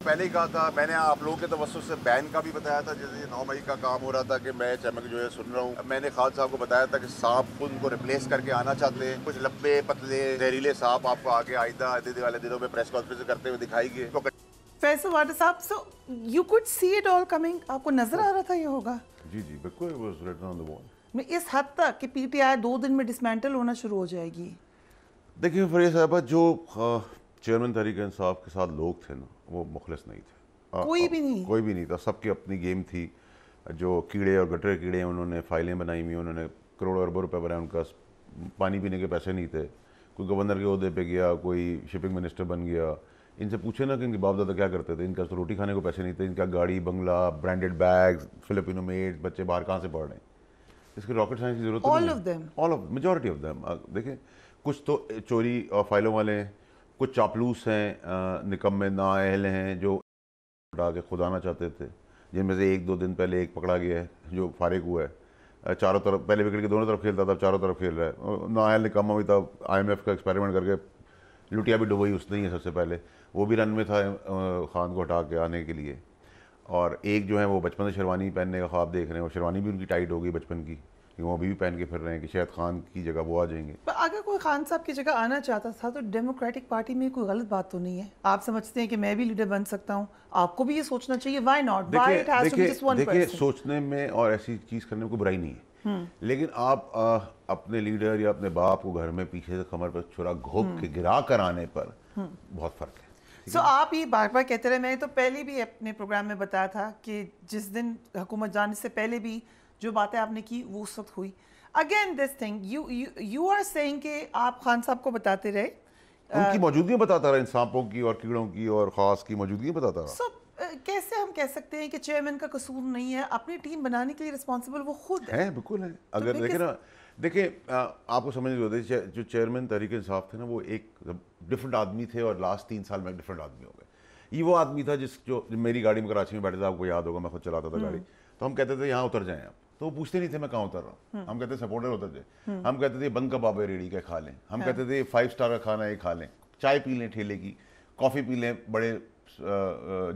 پہلے ہی کہا تھا میں نے آپ لوگوں کے توسط سے بین کا بھی بتایا تھا. جیسے 9 مئی کا کام ہو رہا تھا کہ میں چمک جو ہے سن رہا ہوں. میں نے خالد صاحب کو بتایا تھا کہ سانپ ان کو ریپلیس کر کے آنا چاہتے ہیں. کچھ لمبے پتلے زہریلے سانپ آپ کو آگے آئندہ آنے والے دنوں میں پریس کانفرنس کرتے ہوئے دکھائی گے. فیصل واٹر صاحب, so you could see it all coming, آپ کو نظر آ رہا تھا یہ ہوگا؟ جی جی بالکل, it was written on the wall. میں اس حد تک کہ پی ٹی آئی 2 دن میں ڈسمینٹل ہونا شروع ہو جائے گی. دیکھیے فریہ صاحبہ, جو چیئرمین تحریک انصاف کے ساتھ لوگ تھے نا وہ مخلص نہیں تھے. کوئی بھی نہیں, کوئی بھی نہیں تھا. سب کی اپنی گیم تھی. جو کیڑے اور گٹر کیڑے ہیں انہوں نے فائلیں بنائی ہوئی, انہوں نے کروڑوں اربوں روپے بنائے. ان کا پانی پینے کے پیسے نہیں تھے. کوئی گورنر کے عہدے پہ گیا, کوئی شپنگ منسٹر بن گیا. ان سے پوچھے نا کہ ان کے باپ دادا کیا کرتے تھے. ان کا تو روٹی کھانے کو پیسے نہیں تھے. ان کا گاڑی بنگلہ, برانڈیڈ بیگز, فلپینو میڈ, بچے باہر کہاں سے پڑھ رہے ہیں. اس کی راکٹ سائنس کی ضرورت نہیں ہے. All of majority of them. دیکھیں کچھ تو چوری فائلوں والے ہیں, کچھ چاپلوس ہیں, نکمے نااہل ہیں جو اٹھا کے خود آنا چاہتے تھے, جن میں سے 1-2 دن پہلے ایک پکڑا گیا ہے جو فارغ ہوا ہے. چاروں طرف پہلے وکٹ کے دونوں طرف کھیلتا تھا, چاروں طرف کھیل رہا ہے. نااہل نکما بھی تھا, IMF کا ایکسپیریمنٹ کر کے لٹیا بھی ڈبوئی اس نے ہی ہے سب سے پہلے. وہ بھی رن میں تھا خان کو ہٹا کے آنے کے لیے. اور ایک جو ہے وہ بچپن سے شیروانی پہننے کا خواب دیکھ رہے ہیں, اور شیروانی بھی ان کی ٹائٹ ہو گئی بچپن کی, وہ ابھی بھی پہن کے پھر رہے ہیں کہ شاید خان کی جگہ وہ آ جائیں گے. اگر کوئی خان صاحب کی جگہ آنا چاہتا تھا تو ڈیموکریٹک پارٹی میں کوئی غلط بات تو نہیں ہے. آپ سمجھتے ہیں کہ میں بھی لیڈر بن سکتا ہوں, آپ کو بھی یہ سوچنا چاہیے. Why not, why it has to be just one person. دیکھیے سوچنے میں اور ایسی چیز کرنے میں کوئی برائی نہیں ہے, لیکن آپ اپنے لیڈر یا اپنے باپ کو گھر میں پیچھے سے کمر پر چھرا گھوپ کے گرا کر آنے پر بہت فرق ہے. سو آپ یہ بار بار کہتے رہے, میں نے تو پہلے بھی اپنے پروگرام میں بتایا تھا کہ جس دن حکومت جانے سے پہلے بھی جو باتیں آپ نے کی وہ اس وقت ہوئی. Again this thing you are seeing کہ آپ خان صاحب کو بتاتے رہے, ان کی موجودگی بتاتا رہا, ان سانپوں کی اور کیڑوں کی اور خاص کی موجودگی بتاتا رہا. سو کیسے ہم کہہ سکتے ہیں کہ چیئرمین کا قصور نہیں ہے؟ اپنی ٹیم بنانے کے لیے رسپانسبل وہ خود ہے. بالکل ہے. اگر دیکھیں نا, دیکھیں آپ کو سمجھنے کی ضرورت ہے, جو چیئرمین تحریک انصاف تھے نا وہ ایک ڈفرنٹ آدمی تھے, اور لاسٹ 3 سال میں ایک ڈفرنٹ آدمی ہو گئے. یہ وہ آدمی تھا جو میری گاڑی میں کراچی میں بیٹھے تھا, آپ کو یاد ہوگا, میں خود چلاتا تھا گاڑی, تو ہم کہتے تھے یہاں اتر جائیں آپ, تو وہ پوچھتے نہیں تھے میں کہاں اتر رہا ہوں. ہم کہتے سپورٹر اتر جائے. ہم کہتے تھے بند کباب ہے ریڑھی کا کھا لیں. ہم کہتے تھے 5 اسٹار کا کھانا ہے کھا لیں, چائے پی لیں ٹھیلے کی, کافی پی لیں بڑے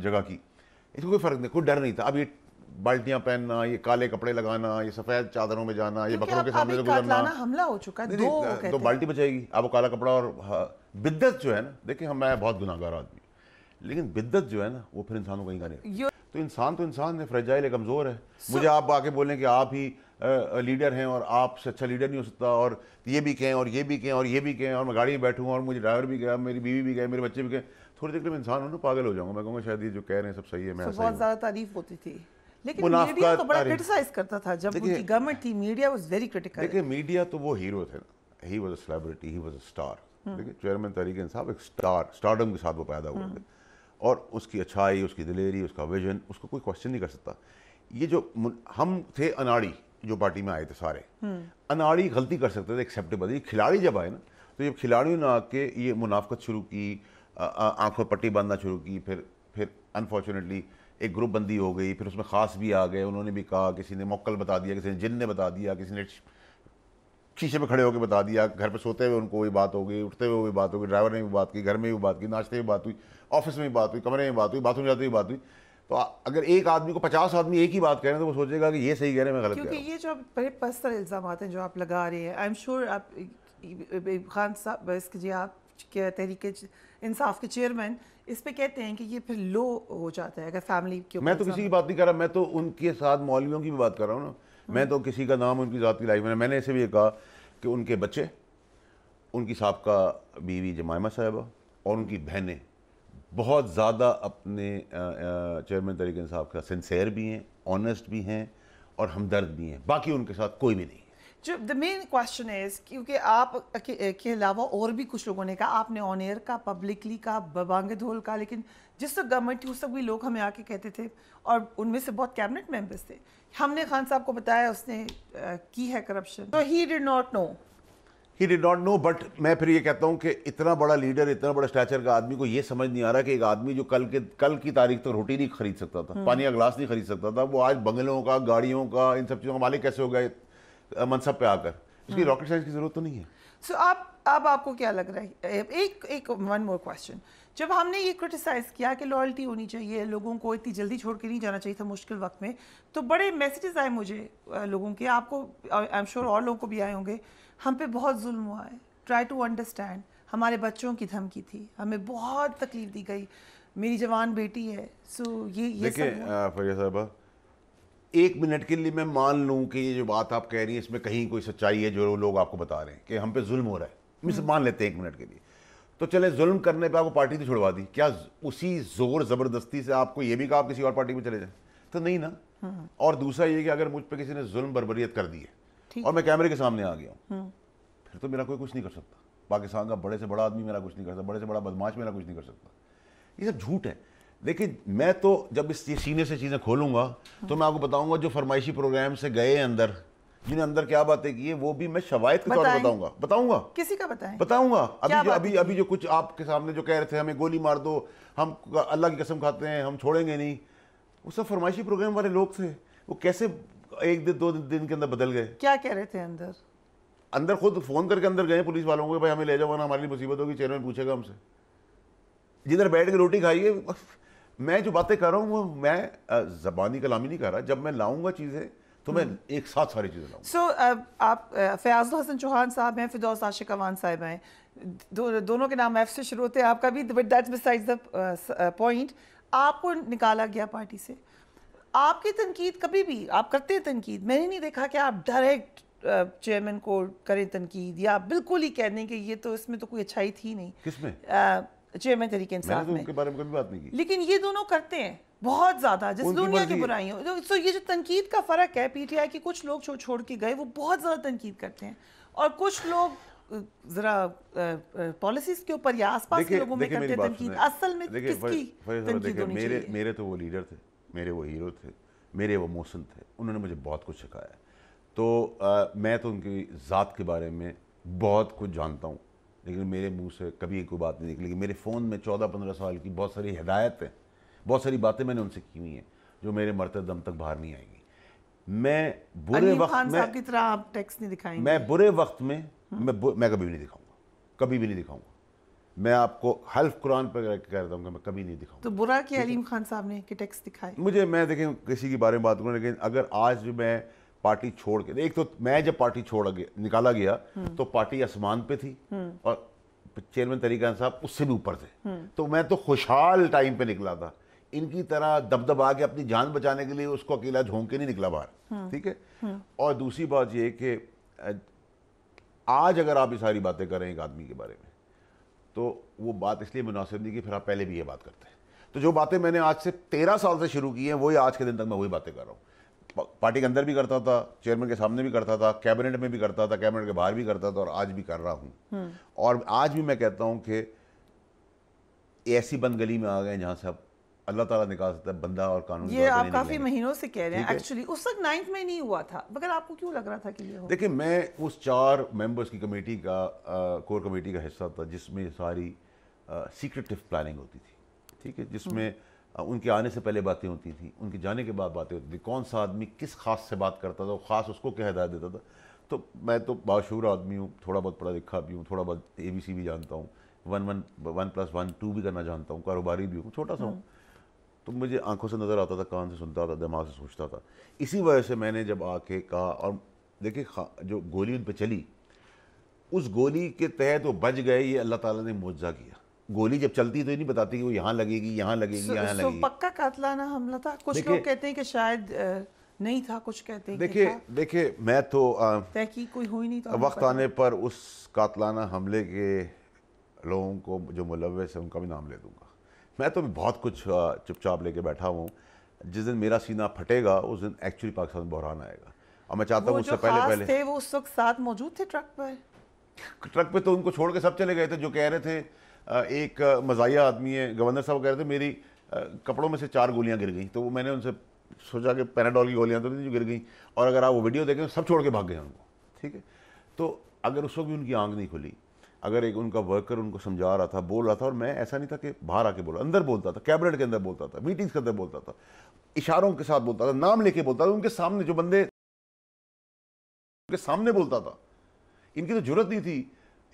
جگہ کی. اس کو کوئی فرق نہیں, کوئی ڈر نہیں تھا. اب یہ بالٹیاں پہننا, یہ کالے کپڑے لگانا, یہ سفید چادروں میں جانا, یہ بکروں کے سامنے سے گزرنا, حملہ ہو چکا ہے. تو بالٹی بچائے گی. اب وہ کالا کپڑا اور بدت جو ہے نا, دیکھیں میں بہت گناہ گار آدمی, لیکن بدت جو ہے نا وہ پھر انسانوں کہیں کا نہیں. تو انسان ہے, فریجائل ہے, کمزور ہے. مجھے آپ آ کے بولیں کہ آپ ہی لیڈر ہیں اور آپ سے اچھا لیڈر نہیں ہو سکتا, اور یہ بھی کہیں اور یہ بھی کہیں اور یہ بھی کہیں, اور میں گاڑی میں بیٹھوں اور مجھے ڈرائیور بھی گیا, میری بیوی بھی گئے, میرے بچے بھی گئے, تھوڑی دیر میں انسان ہوں نا پاگل ہو جاؤں گا. میں کہوں گا شاید یہ جو کہہ رہے ہیں سب صحیح ہے, میں ایسا ہی ہوں. بہت زیادہ تعریف ہوتی تھی, لیکن میڈیا تو بڑا کرٹیسائز کرتا تھا جب ان کی گورنمنٹ تھی. Media was very critical. دیکھیں میڈیا تو وہ ہیرو تھے نا, he was a celebrity, he was a star. دیکھیں چیئرمین تحریک انصاف ایک اسٹارڈم کے ساتھ وہ پیدا ہوئے تھے, اور اس کی اچھائی, اس کی دلیری, اس کا ویژن, اس کو کوئی کوشچن نہیں کر سکتا. یہ جو ہم تھے اناڑی جو پارٹی میں آئے تھے سارے, اناڑی غلطی کر سکتے تھے, ایکسیپٹیبل. یہ کھلاڑی جب آئے نا, تو جب کھلاڑیوں نے آ کے یہ منافقت شروع کی, آنکھوں پٹی باندھنا شروع کی, پھر انفارچونیٹلی ایک گروپ بندی ہو گئی, پھر اس میں خاص بھی آ گئے. انہوں نے بھی کہا, کسی نے موکل بتا دیا, کسی نے جن نے بتا دیا, کسی نے شیشے پہ کھڑے ہو کے بتا دیا, گھر پہ سوتے ہوئے ان کو وہی بات ہو گئی, اٹھتے ہوئے وہی بات ہو گئی, ڈرائیور نے بھی بات کی, گھر میں بھی بات کی, ناشتے میں بات ہوئی, آفس میں بھی بات ہوئی, کمرے میں بات ہوئی, باتھ روم جاتے ہوئی بات ہوئی. تو اگر ایک آدمی کو 50 آدمی ایک ہی بات کہہ رہے ہیں تو وہ سوچے گا کہ یہ صحیح کہہ رہے ہیں, میں غلط کہہ رہا ہوں. کیونکہ یہ جو بڑے پستر الزامات ہیں جو آپ لگا رہے ہیں, آئی ایم شیور آپ خان صاحب اس کے, جی آپ کے تحریک انصاف کے چیئرمین اس پہ کہتے ہیں کہ یہ پھر لو ہو جاتا ہے اگر فیملی کے. میں تو کسی کی بات نہیں کر رہا, میں تو ان کے ساتھ مولویوں کی بھی بات کر رہا ہوں نا. میں تو کسی کا نام ان کی ذاتی لائف میں نے اسے بھی یہ کہا کہ ان کے بچے, ان کی سابقہ بیوی جمائمہ صاحبہ اور ان کی بہنیں بہت زیادہ اپنے چیئرمین تحریک انصاف کا سنسیئر بھی ہیں, آنیسٹ بھی ہیں اور ہمدرد بھی ہیں. باقی ان کے ساتھ کوئی بھی نہیں. جو دا مین کوشچن از, کیونکہ آپ کے علاوہ اور بھی کچھ لوگوں نے کہا, آپ نے آن ایئر کا, پبلکلی کا, ببانگ دھول کا, لیکن جس وقت گورنمنٹ تھی اس وقت بھی لوگ ہمیں آ کے کہتے تھے, اور ان میں سے بہت کیبنٹ ممبرس تھے, ہم نے خان صاحب کو بتایا اس نے کی ہے کرپشن. تو he did not know. He did not know, but میں پھر یہ کہتا ہوں کہ اتنا بڑا لیڈر, اتنا بڑا اسٹیچر کا آدمی کو یہ سمجھ نہیں آ رہا کہ ایک آدمی جو کل کی تاریخ تک روٹی نہیں خرید سکتا تھا, پانی کا گلاس نہیں خرید سکتا تھا, وہ آج بنگلوں کا, گاڑیوں کا, ان سب چیزوں کا مالک کیسے ہو گئے منصب پہ آ کر. اس کی راکٹ سائنس کی ضرورت تو نہیں ہے. سو اب آپ کو کیا لگ رہا ہے؟ ایک ون مور کوشچن. جب ہم نے یہ کرٹیسائز کیا کہ لائلٹی ہونی چاہیے، لوگوں کو اتنی جلدی چھوڑ کے نہیں جانا چاہیے تھا مشکل وقت میں، تو بڑے میسیجز آئے مجھے لوگوں کے، آپ کو آئی ایم شیور اور لوگوں کو بھی آئے ہوں گے، ہم پہ بہت ظلم ہوا ہے، ٹرائی ٹو انڈرسٹینڈ، ہمارے بچوں کی دھمکی تھی، ہمیں بہت تکلیف دی گئی، میری جوان بیٹی ہے. سو یہ دیکھیں فریہ صاحبہ، 1 منٹ کے لیے میں مان لوں کہ یہ جو بات آپ کہہ رہی ہیں اس میں کہیں کوئی سچائی ہے جو لوگ آپ کو بتا رہے ہیں کہ ہم پہ ظلم ہو رہا ہے، ہم اسے مان لیتے ہیں 1 منٹ کے لیے. تو چلے ظلم کرنے پہ آپ کو پارٹی تو چھڑوا دی، کیا اسی زور زبردستی سے آپ کو یہ بھی کہا آپ کسی اور پارٹی میں چلے جائیں؟ تو نہیں نا. اور دوسرا یہ کہ اگر مجھ پہ کسی نے ظلم بربریت کر دی ہے اور میں کیمرے کے سامنے آ گیا ہوں، پھر تو میرا کوئی کچھ نہیں کر سکتا. پاکستان کا بڑے سے بڑا آدمی میرا کچھ نہیں کر سکتا، بڑے سے بڑا بدماش میرا کچھ نہیں کر سکتا. یہ سب جھوٹ ہے. دیکھیں میں تو جب اس سینے سے چیزیں کھولوں گا تو میں آپ کو بتاؤں گا جو فرمائشی پروگرام سے گئے اندر، جنہوں نے اندر کیا باتیں کی ہیں وہ بھی میں شواہد کے طور پر بتاؤں گا. کسی کا بتاؤں گا. ابھی جو کچھ آپ کے سامنے جو کہہ رہے تھے ہمیں گولی مار دو، ہم اللہ کی قسم کھاتے ہیں ہم چھوڑیں گے نہیں، وہ سب فرمائشی پروگرام والے لوگ تھے. وہ کیسے 1-2 دن کے اندر بدل گئے؟ کیا کہہ رہے تھے اندر خود فون کر کے اندر گئے پولیس والوں کو، بھائی ہمیں لے جاؤ ورنہ ہمارے لیے مصیبت ہوگی، چیئرمین پوچھے گا ہم سے. جدھر بیٹھ کے روٹی کھائیے. میں جو باتیں کر رہا ہوں وہ میں زبانی کلامی نہیں کر رہا، جب میں لاؤں گا چیزیں تو میں ایک ساتھ ساری چیزیں لاؤں گا. سو آپ فیاض الحسن چوہان صاحب ہیں، فردوس عاشق اوان صاحب ہیں، دونوں کے نام ایف سے شروع ہوتے ہیں، آپ کا بھی، but that's besides the point. آپ کو نکالا گیا پارٹی سے. آپ کی تنقید کبھی بھی آپ کرتے ہیں تنقید، میں نے نہیں دیکھا کہ آپ ڈائریکٹ چیئرمین کو کریں تنقید یا بالکل ہی کہہ دیں کہ یہ تو اس میں تو کوئی اچھائی تھی نہیں. کس میں؟ چیئرمین تحریک انصاف میں. ان کے بارے میں کبھی بات نہیں کی. لیکن یہ دونوں کرتے ہیں بہت زیادہ، جس دنیا کی برائیوں. سو یہ جو تنقید کا فرق ہے، پی ٹی آئی کے کچھ لوگ چھوڑ کے گئے وہ بہت زیادہ تنقید کرتے ہیں، اور کچھ لوگ ذرا پالیسیز کے اوپر یا آس پاس کے لوگوں میں کرتے ہیں تنقید. اصل میں کس کی تنقید ہونی چاہیے؟ میرے تو وہ لیڈر تھے، میرے وہ ہیرو تھے، میرے وہ محسن تھے، انہوں نے مجھے بہت کچھ سکھایا. تو میں تو ان کی ذات کے بارے میں بہت کچھ جانتا ہوں، لیکن میرے منہ سے کبھی کوئی بات نہیں نکلی. میرے فون میں 14-15 سال کی بہت ساری ہدایت ہیں، بہت ساری باتیں میں نے ان سے کی ہوئی ہیں جو میرے مرتے دم تک باہر نہیں آئیں گی. میں برے وقت میں کی طرح آپ ٹیکس نہیں دکھائیں گے. میں برے وقت میں میں کبھی بھی نہیں دکھاؤں گا، کبھی بھی نہیں دکھاؤں گا. میں آپ کو حلف قرآن پہ کہہ رہا ہوں کہ میں کبھی نہیں دکھاؤں. تو برا کہ علیم خان صاحب نے کہ ٹیکس دکھائے؟ میں دیکھیں کسی کے بارے میں بات کروں، لیکن اگر آج میں پارٹی چھوڑ کے، ایک تو میں جب پارٹی نکالا گیا تو پارٹی آسمان پہ تھی اور چیئرمین تحریک انصاف اس سے بھی اوپر تھے، تو میں تو خوشحال ٹائم پہ نکلا تھا. ان کی طرح دبدبا کے اپنی جان بچانے کے لیے اس کو اکیلا جھونک کے نہیں نکلا باہر. ٹھیک ہے. اور دوسری بات یہ کہ آج اگر آپ یہ ساری باتیں کریں ایک آدمی کے بارے میں تو وہ بات اس لیے مناسب نہیں کہ پھر آپ پہلے بھی یہ بات کرتے ہیں. تو جو باتیں میں نے آج سے 13 سال سے شروع کی ہیں وہی آج کے دن تک میں وہی باتیں کر رہا ہوں. پارٹی کے اندر بھی کرتا تھا، چیئرمین کے سامنے بھی کرتا تھا، کیبنٹ میں بھی کرتا تھا، کیبنٹ کے باہر بھی کرتا تھا، اور آج بھی کر رہا ہوں. اور آج بھی میں کہتا ہوں کہ ایسی بند گلی میں آ گئے جہاں سے اب اللہ تعالیٰ نکال سکتا ہے بندہ اور قانون. یہ آپ کافی مہینوں سے کہہ رہے ہیں. ایکچولی اس وقت 9th میں نہیں ہوا تھا، مگر آپ کو کیوں لگ رہا تھا کہ یہ ہو؟ دیکھیں میں اس 4 ممبرز کی کمیٹی کا کور کمیٹی کا حصہ تھا جس میں ساری سیکریٹو پلاننگ ہوتی تھی. ٹھیک ہے. جس میں ان کے آنے سے پہلے باتیں ہوتی تھیں، ان کے جانے کے بعد باتیں ہوتی تھیں، کون سا آدمی کس خاص سے بات کرتا تھا، خاص اس کو کیا ہدایت دیتا تھا. تو میں تو باشعور آدمی ہوں، تھوڑا بہت پڑھا لکھا بھی ہوں، تھوڑا بہت ABC بھی جانتا ہوں، 1+1 بھی کرنا جانتا ہوں، کاروباری بھی ہوں، چھوٹا سا ہوں. تو مجھے آنکھوں سے نظر آتا تھا، کان سے سنتا تھا، دماغ سے سوچتا تھا. اسی وجہ سے میں نے جب آ کے کہا، اور دیکھیں جو گولی ان پہ چلی اس گولی کے تحت وہ بچ گئے، یہ اللہ تعالیٰ نے معجزہ کیا. گولی جب چلتی تو یہ نہیں بتاتی کہ وہ یہاں لگے گی، یہاں لگے گی، یہاں لگے گی. پکا قاتلانہ حملہ تھا. کچھ لوگ کہتے ہیں کہ شاید نہیں تھا، کچھ کہتے ہیں دیکھیں میں تو تحقیق کوئی ہوئی نہیں. تو وقت آنے پر اس قاتلانہ حملے کے لوگوں کو جو ملوث ہیں ان کا بھی نام لے دوں گا. میں تو بہت کچھ چپ چاپ لے کے بیٹھا ہوں. جس دن میرا سینہ پھٹے گا اس دن ایکچولی پاکستان میں بحران آئے گا. اور میں چاہتا ہوں اس سے پہلے تھے وہ اس وقت ساتھ موجود تھے ٹرک پہ تو ان کو چھوڑ کے سب چلے گئے تھے. جو کہہ رہے تھے ایک مزاحیہ آدمی ہے گورنر صاحب کہہ رہے تھے میری کپڑوں میں سے 4 گولیاں گر گئیں. تو میں نے ان سے سوچا کہ پیناڈول کی گولیاں تو نہیں جو گر گئیں. اور اگر آپ وہ ویڈیو دیکھیں سب چھوڑ کے بھاگ گئے ان کو. ٹھیک ہے. تو اگر اس وقت بھی ان کی آنکھ نہیں کھلی، اگر ایک ان کا ورکر ان کو سمجھا رہا تھا، بول رہا تھا، اور میں ایسا نہیں تھا کہ باہر آ کے بولا، اندر بولتا تھا، کیبنٹ کے اندر بولتا تھا، میٹنگز کے اندر بولتا تھا، اشاروں کے ساتھ بولتا تھا، نام لے کے بولتا تھا، ان کے سامنے جو بندے ان کے سامنے بولتا تھا. ان کی تو جرت نہیں تھی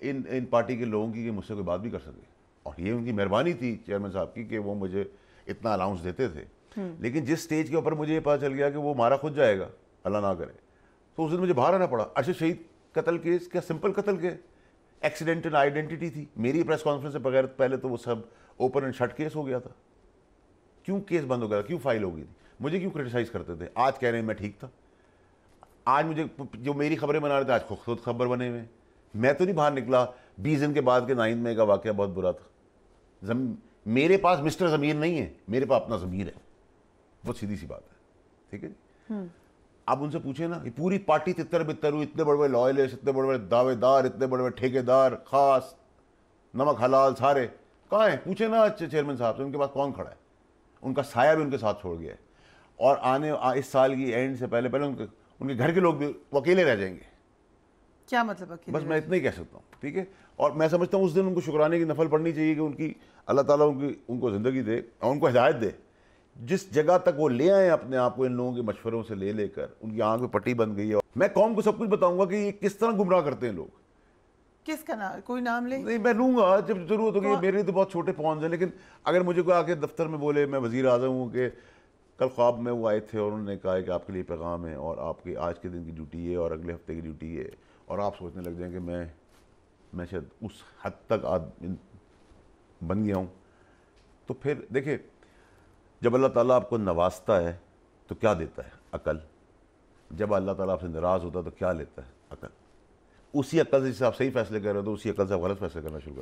ان پارٹی کے لوگوں کی کہ مجھ سے کوئی بات بھی کر سکے. اور یہ ان کی مہربانی تھی چیئرمین صاحب کی کہ وہ مجھے اتنا الاؤنس دیتے تھے. لیکن جس سٹیج کے اوپر مجھے یہ پتہ چل گیا کہ وہ مارا خود جائے گا, اللہ نہ کرے, تو اس دن مجھے باہر آنا پڑا. ارشد شہید قتل کیس کیا سمپل قتل کے ایکسیڈنٹل آئیڈینٹی تھی. میری پریس کانفرنس سے بغیر پہلے تو وہ سب اوپن اینڈ شٹ کیس ہو گیا تھا. کیوں کیس بند ہو گیا تھا, کیوں فائل ہو گئی تھی, مجھے کیوں کرٹیسائز کرتے تھے. آج کہہ رہے ہیں میں ٹھیک تھا. آج مجھے جو میری خبریں بنا رہے تھے آج خود خبر بنے ہوئے. میں تو نہیں باہر نکلا. 20 دن کے بعد کے 9 مئی کا واقعہ بہت برا تھا. میرے پاس مسٹر ضمیر نہیں ہے, میرے پاس اپنا ضمیر ہے. بہت سیدھی سی بات ہے. ٹھیک ہے جی. آپ ان سے پوچھیں نا, یہ پوری پارٹی تتر بتر ہوئی, اتنے بڑے بڑے لائلسٹ, اتنے بڑے بڑے دعوے دار, اتنے بڑے بڑے ٹھیکے دار, خاص نمک حلال سارے کہاں ہیں؟ پوچھیں نا چیئرمین صاحب سے, ان کے پاس کون کھڑا ہے. ان کا سایہ بھی ان کے ساتھ چھوڑ گیا ہے. اور اس سال کی اینڈ سے پہلے ان کے گھر کے لوگ بھی وہ اکیلے رہ جائیں گے. کیا مطلب اکیلے؟ بس میں اتنا ہی کہہ سکتا ہوں. ٹھیک ہے. اور میں سمجھتا ہوں اس دن ان کو شکرانے کی نفل پڑھنی چاہیے کہ ان کی اللہ تعالیٰ ان کو زندگی دے اور ان کو ہدایت دے. جس جگہ تک وہ لے آئے اپنے آپ کو ان لوگوں کے مشوروں سے لے کر, ان کی آنکھ پہ پٹی بن گئی ہے. میں قوم کو سب کچھ بتاؤں گا کہ یہ کس طرح گمراہ کرتے ہیں لوگ. کس کا نام, کوئی نام لیں؟ نہیں, میں لوں گا جب ضرورت ہوگی. میرے لیے تو بہت چھوٹے پونز ہیں, لیکن اگر مجھے کوئی آ کے دفتر میں بولے, میں وزیر اعظم ہوں, کہ کل خواب میں وہ آئے تھے اور انہوں نے کہا کہ آپ کے لیے پیغام ہے اور آپ کی آج کے دن کی ڈیوٹی ہے اور اگلے ہفتے کی ڈیوٹی ہے, اور آپ سوچنے لگ جائیں کہ میں شاید اس حد تک بن گیا ہوں, تو پھر دیکھیں جب اللہ تعالیٰ آپ کو نوازتا ہے تو کیا دیتا ہے؟ عقل. جب اللہ تعالیٰ آپ سے ناراض ہوتا ہے تو کیا لیتا ہے؟ عقل. اسی عقل سے جسے آپ صحیح فیصلے کر رہے ہو تو اسی عقل سے آپ غلط فیصلے کرنا شروع